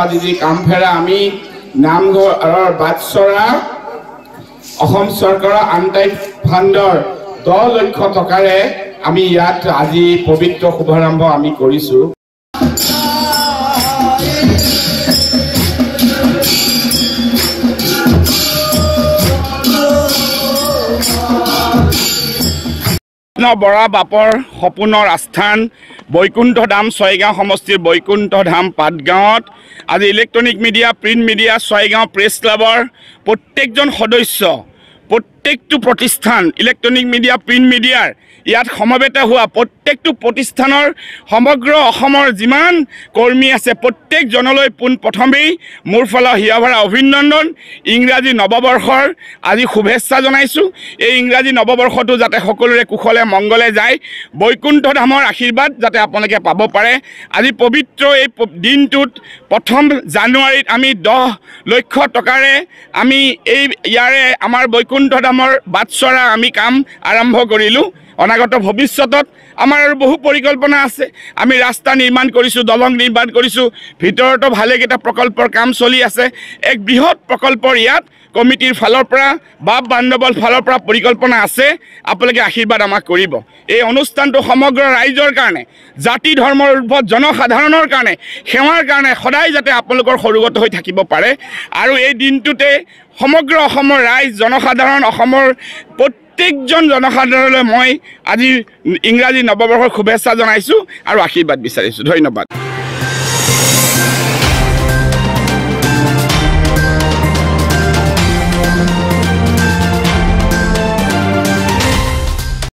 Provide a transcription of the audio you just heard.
আজি যি কামফেৰা আমি নামঘৰৰ বাটচৰা অসম চৰকাৰৰ আনটাইড ফাণ্ডৰ 10 লক্ষ টকাৰে আমি ইয়াত আজি পবিত্ৰ শুভাৰম্ভ আমি কৰিছো। বৰা বাপৰ সপোনৰ আস্থান বৈকুণ্ঠ ধাম ছয়গাঁও সমষ্টিৰ বৈকুণ্ঠ ধাম পাটগাঁৱত আজি electronic media print media Chaygaon press ক্লাবৰ প্ৰত্যেকজন সদস্য প্ৰত্যেকটো প্ৰতিষ্ঠান ইলেক্ট্ৰনিক মিডিয়া প্ৰিণ্ট মিডিয়াৰ ইয়াত সমবেত হোৱা প্ৰত্যেকটো প্ৰতিষ্ঠানৰ সমগ্ৰ অসমৰ যিমান কৰ্মী আছে প্ৰত্যেকজনলৈ পোনপ্ৰথমেই মোৰ ফালৰ হিয়াভৰা অভিনন্দন ইংৰাজী নৱবৰ্ষৰ আজি শুভেচ্ছা জনাইছোঁ। এই ইংৰাজী নৱবৰ্ষটো যাতে সকলোৰে কুশলে মংগলে যায় বৈকুণ্ঠ ধামৰ আশীৰ্বাদ যাতে আপোনালোকে পাব পাৰে। আজি পবিত্ৰ এই দিনটোত 1 জানুৱাৰীত আমি 10 লক্ষ টকাৰে আমি ইয়াৰে আমাৰ বৈকুণ্ঠ ধামৰ বাটচৰা আমি কাম আৰম্ভ কৰিলোঁ। অনাগত ভৱিষ্যতত আমাৰ আৰু বহু পৰিকল্পনা আছে। আমি ৰাস্তা নিৰ্মাণ কৰিছোঁ, দলং নিৰ্মাণ কৰিছোঁ, ভিতৰতো ভালেকেইটা প্ৰকল্পৰ কাম চলি আছে। এক বৃহৎ প্ৰকল্পৰ ইয়াত কমিটিৰ ফালৰ পৰা বাপ বান্ধৱৰ ফালৰ পৰা পৰিকল্পনা আছে। আপোনালোকে আশীৰ্বাদ আমাক কৰিব। এই অনুষ্ঠানটো সমগ্ৰ ৰাইজৰ কাৰণে জাতি ধৰ্মৰ উদ্ভৱ জনসাধাৰণৰ কাৰণে সেৱাৰ কাৰণে সদায় যাতে আপোনালোকৰ সৰুগত হৈ থাকিব পাৰে আৰু এই দিনটোতে সমগ্ৰ অসমৰ ৰাইজ জনসাধাৰণ অসমৰ প্ৰত্যেকজন জনসাধাৰণলৈ মই আজি ইংৰাজী নৱবৰ্ষৰ শুভেচ্ছা জনাইছোঁ আৰু আশীৰ্বাদ বিচাৰিছোঁ। ধন্যবাদ।